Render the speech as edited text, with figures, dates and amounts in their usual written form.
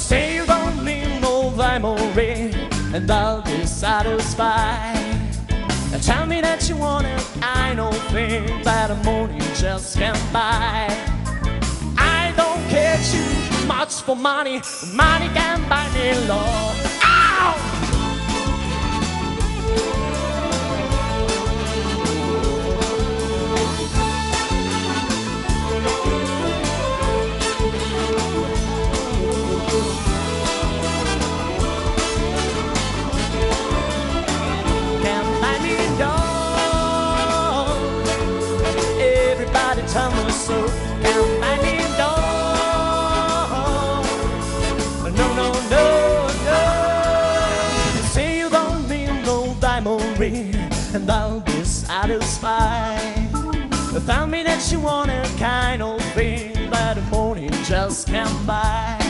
say you don't need no memory, and I'll be satisfied. Now tell me that you want it, I know things that a morning just can't buy. I don't care too much for money, money can buy me love. Ow! Tell me so, can't buy me dog. No, no, no, no. You say you don't need no diamond ring, and I'll be satisfied. Tell me that you want a kind of thing that the morning just can't buy.